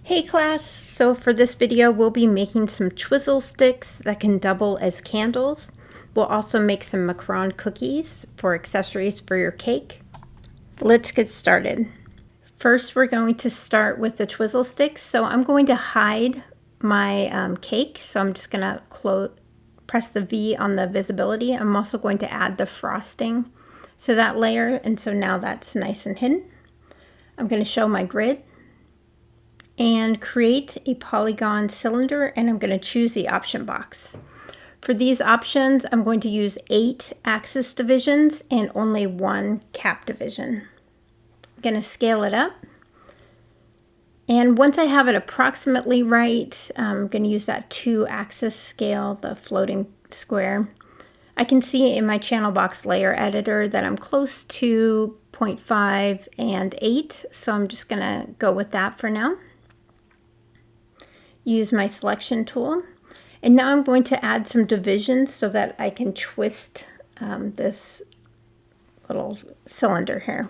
Hey class, so for this video we'll be making some twizzle sticks that can double as candles. We'll also make some macaron cookies for accessories for your cake. Let's get started. First we're going to start with the twizzle sticks. So I'm going to hide my cake, so I'm just going to press the V on the visibility. I'm also going to add the frosting to that layer, and so now that's nice and hidden. I'm going to show my grid and create a polygon cylinder, and I'm going to choose the option box. For these options, I'm going to use 8 axis divisions and only 1 cap division. I'm going to scale it up, and once I have it approximately right, I'm going to use that 2 axis scale, the floating square. I can see in my channel box layer editor that I'm close to 0.5 and 8, so I'm just going to go with that for now. Use my selection tool, and now I'm going to add some divisions so that I can twist this little cylinder here.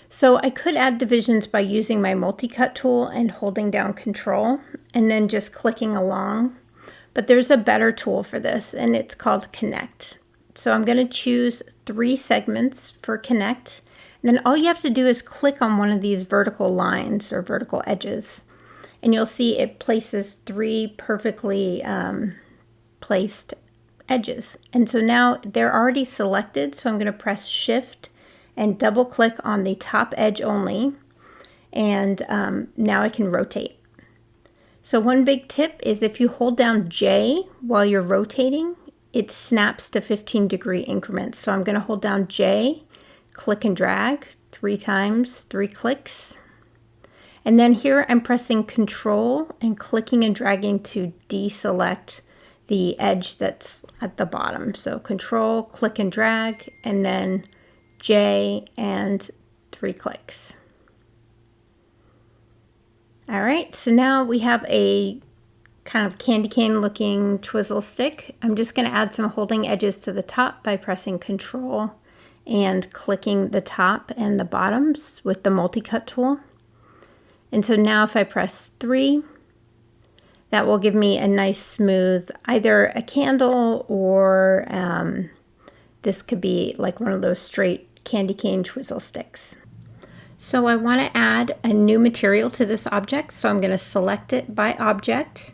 So I could add divisions by using my multi-cut tool and holding down Control and then just clicking along, but there's a better tool for this, and it's called Connect. So I'm going to choose 3 segments for Connect, and then all you have to do is click on one of these vertical lines or vertical edges, and you'll see it places 3 perfectly placed edges. And so now they're already selected, so I'm going to press Shift and double click on the top edge only, and now I can rotate. So one big tip is if you hold down J while you're rotating, it snaps to 15-degree increments. So I'm going to hold down J, click and drag 3 times, 3 clicks. And then here I'm pressing Control and clicking and dragging to deselect the edge that's at the bottom. So Control, click and drag, and then J and 3 clicks. All right, so now we have a kind of candy cane looking twizzle stick. I'm just going to add some holding edges to the top by pressing Control and clicking the top and the bottoms with the multi-cut tool. And so now if I press 3, that will give me a nice smooth, either a candle or this could be like one of those straight candy cane twizzle sticks. So I want to add a new material to this object, so I'm going to select it by object,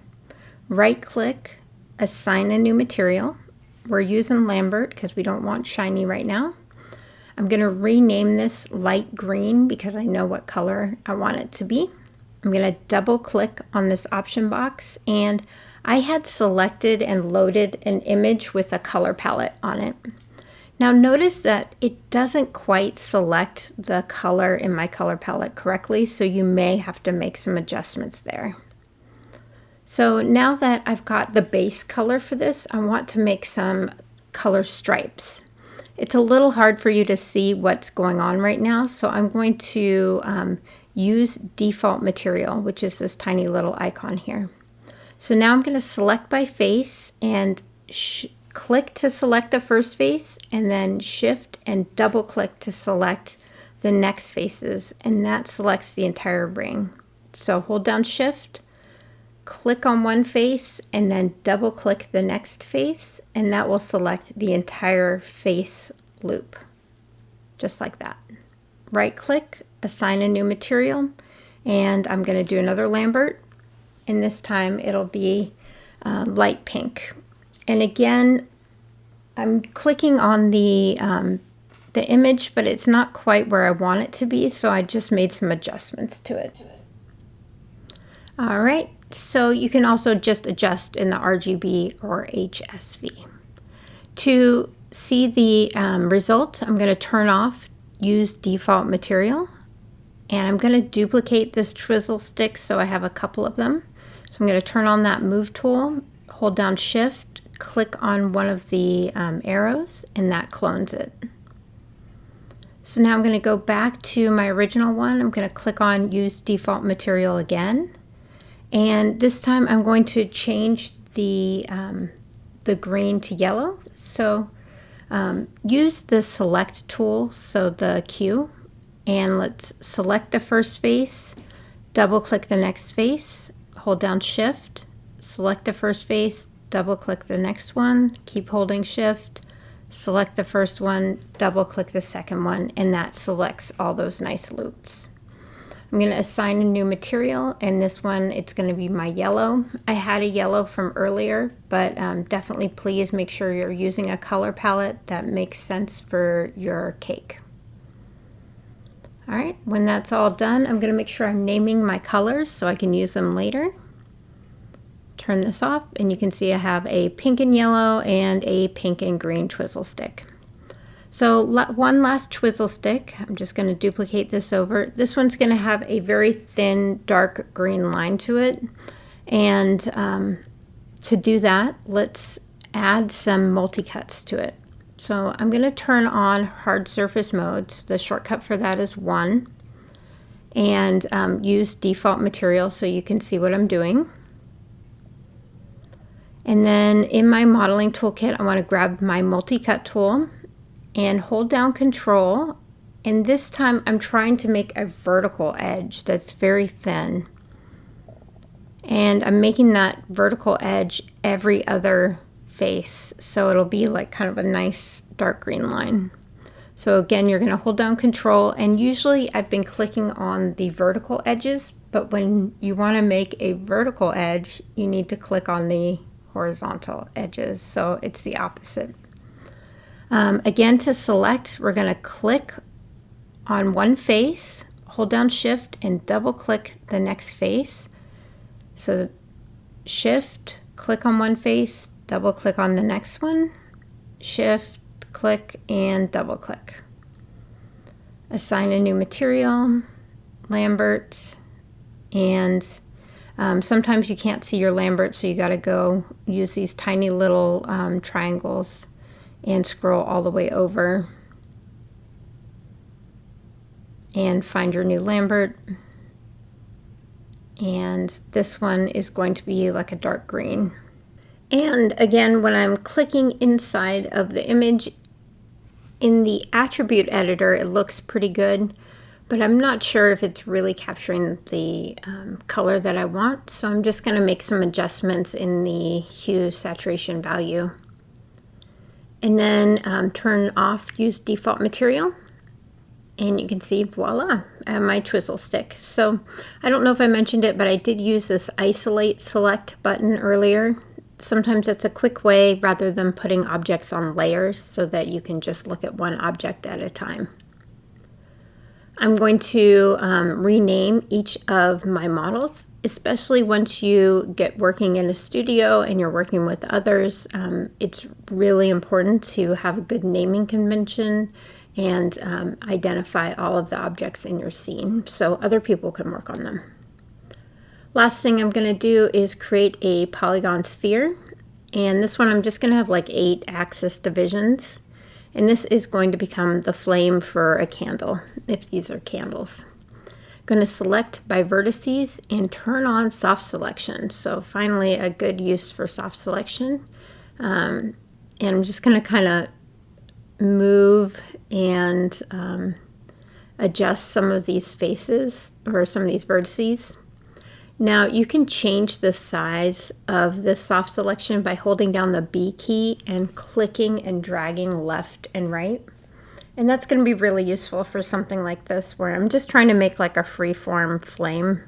right click, assign a new material. We're using Lambert because we don't want shiny right now. I'm going to rename this light green because I know what color I want it to be. I'm going to double click on this option box, and I had selected and loaded an image with a color palette on it. Now notice that it doesn't quite select the color in my color palette correctly, so you may have to make some adjustments there. So now that I've got the base color for this, I want to make some color stripes. It's a little hard for you to see what's going on right now, so I'm going to use default material, which is this tiny little icon here. So now I'm going to select by face and click to select the first face, and then Shift and double click to select the next faces, and that selects the entire ring. So hold down Shift, click on one face, and then double click the next face, and that will select the entire face loop, just like that. Right click, assign a new material, and I'm going to do another Lambert, and this time it'll be light pink. And again, I'm clicking on the image, but it's not quite where I want it to be, so I just made some adjustments to it. All right. So you can also just adjust in the RGB or HSV. To see the result, I'm going to turn off use default material, and I'm going to duplicate this twizzle stick so I have a couple of them. So I'm going to turn on that move tool, hold down Shift, click on one of the arrows, and that clones it. So now I'm going to go back to my original one. I'm going to click on use default material again. And this time I'm going to change the green to yellow. So use the select tool, so the Q, and let's select the first face, double click the next face, hold down Shift, select the first face, double click the next one, keep holding Shift, select the first one, double click the second one, and that selects all those nice loops. I'm going to assign a new material, and this one, it's going to be my yellow. I had a yellow from earlier, but definitely please make sure you're using a color palette that makes sense for your cake. All right, when that's all done, I'm going to make sure I'm naming my colors so I can use them later. Turn this off, and you can see I have a pink and yellow and a pink and green twizzle stick. So one last twizzle stick. I'm just going to duplicate this over. This one's going to have a very thin dark green line to it, and to do that, let's add some multi-cuts to it. So I'm going to turn on hard surface mode. The shortcut for that is 1, and use default material so you can see what I'm doing. And then in my modeling toolkit, I want to grab my multi-cut tool and hold down Control. And this time I'm trying to make a vertical edge that's very thin. And I'm making that vertical edge every other face. So it'll be like kind of a nice dark green line. So again, you're going to hold down Control, and usually I've been clicking on the vertical edges, but when you want to make a vertical edge, you need to click on the horizontal edges, so it's the opposite. Again, to select, we're going to click on one face, hold down Shift, and double click the next face. So Shift, click on one face, double click on the next one, Shift, click, and double click. Assign a new material, Lambert, and sometimes you can't see your Lambert, so you got to go use these tiny little triangles and scroll all the way over and find your new Lambert. And this one is going to be like a dark green. And again, when I'm clicking inside of the image in the attribute editor, it looks pretty good, but I'm not sure if it's really capturing the color that I want. So I'm just going to make some adjustments in the hue saturation value. And then turn off use default material. And you can see, voila, I have my twizzle stick. So I don't know if I mentioned it, but I did use this isolate select button earlier. Sometimes it's a quick way rather than putting objects on layers so that you can just look at one object at a time. I'm going to rename each of my models, especially once you get working in a studio and you're working with others. It's really important to have a good naming convention and identify all of the objects in your scene so other people can work on them. Last thing I'm going to do is create a polygon sphere, and this one I'm just going to have like 8 axis divisions, and this is going to become the flame for a candle if these are candles. I'm going to select by vertices and turn on soft selection. So finally a good use for soft selection, and I'm just going to kind of move and adjust some of these faces or some of these vertices. Now you can change the size of this soft selection by holding down the B key and clicking and dragging left and right. And that's going to be really useful for something like this where I'm just trying to make like a free-form flame.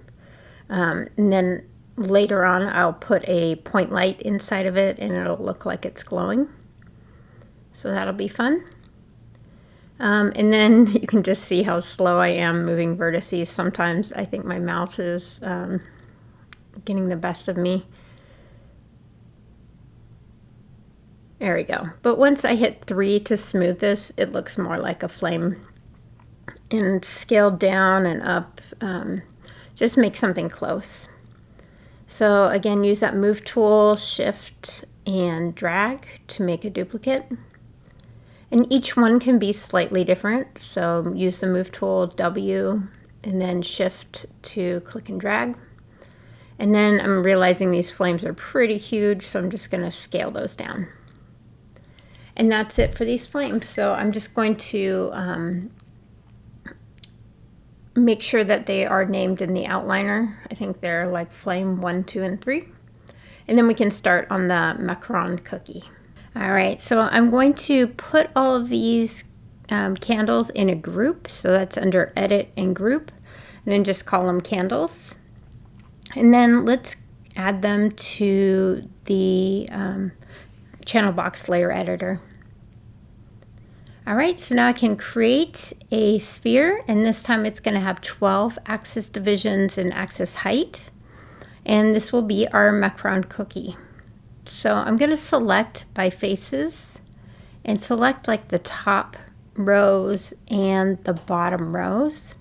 And then later on I'll put a point light inside of it and it'll look like it's glowing. So that'll be fun. And then you can just see how slow I am moving vertices. Sometimes I think my mouse is getting the best of me. There we go. But once I hit 3 to smooth this, it looks more like a flame. And scale down and up, just make something close. So again, use that move tool, shift and drag to make a duplicate. And each one can be slightly different. So use the move tool, W, and then shift to click and drag. And then I'm realizing these flames are pretty huge, so I'm just going to scale those down. And that's it for these flames. So I'm just going to make sure that they are named in the outliner. I think they're like flame 1, 2, and 3. And then we can start on the macaron cookie. All right, so I'm going to put all of these candles in a group. So that's under edit and group, and then just call them candles. And then let's add them to the channel box layer editor. All right, so now I can create a sphere, and this time it's going to have 12 axis divisions and axis height. And this will be our macaron cookie. So I'm going to select by faces and select like the top rows and the bottom rows,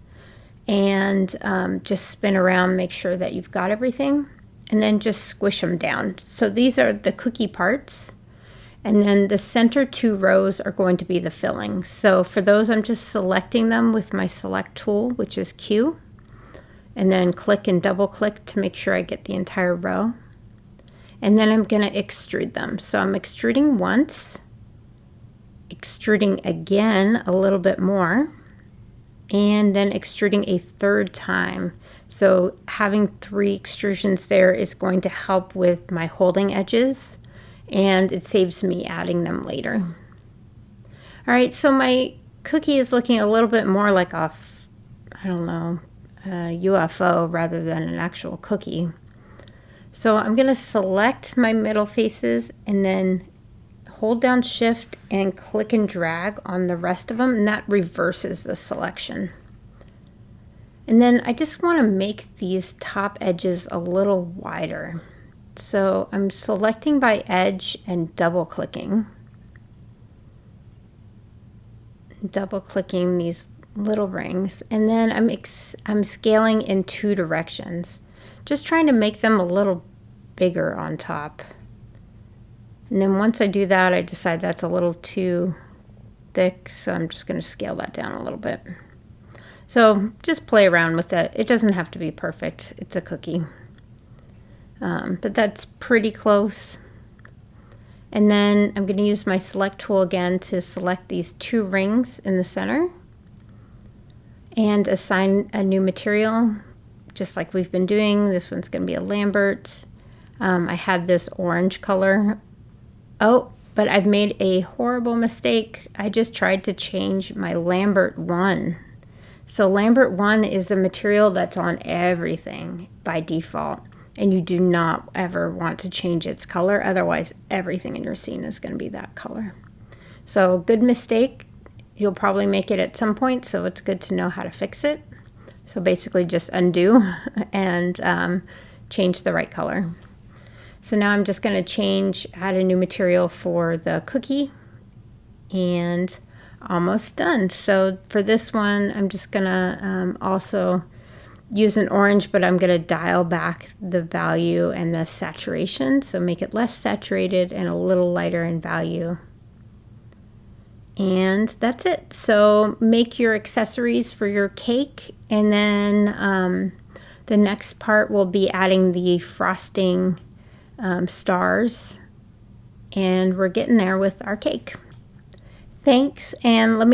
and just spin around, make sure that you've got everything, and then just squish them down. So these are the cookie parts, and then the center 2 rows are going to be the filling. So for those, I'm just selecting them with my select tool, which is Q, and then click and double click to make sure I get the entire row. And then I'm going to extrude them. So I'm extruding once, extruding again a little bit more, and then extruding a 3rd time. So having 3 extrusions there is going to help with my holding edges, and it saves me adding them later. All right, so my cookie is looking a little bit more like a, I don't know, a UFO rather than an actual cookie. So I'm going to select my middle faces and then hold down Shift and click and drag on the rest of them, and that reverses the selection. And then I just want to make these top edges a little wider. So I'm selecting by edge and double clicking these little rings, and then I'm scaling in 2 directions, just trying to make them a little bigger on top. And then once I do that, I decide that's a little too thick, so I'm just going to scale that down a little bit. So just play around with it. It doesn't have to be perfect. It's a cookie. But that's pretty close. And then I'm going to use my select tool again to select these 2 rings in the center and assign a new material, just like we've been doing. This one's going to be a Lambert. I had this orange color. Oh, but I've made a horrible mistake. I just tried to change my Lambert 1. So Lambert 1 is the material that's on everything by default, and you do not ever want to change its color, otherwise everything in your scene is going to be that color. So good mistake. You'll probably make it at some point, so it's good to know how to fix it. So basically just undo and change the right color. So now I'm just going to add a new material for the cookie, and almost done. So for this one, I'm just going to also use an orange, but I'm going to dial back the value and the saturation, so make it less saturated and a little lighter in value. And that's it. So make your accessories for your cake, and then the next part will be adding the frosting stars, and we're getting there with our cake. Thanks, and let me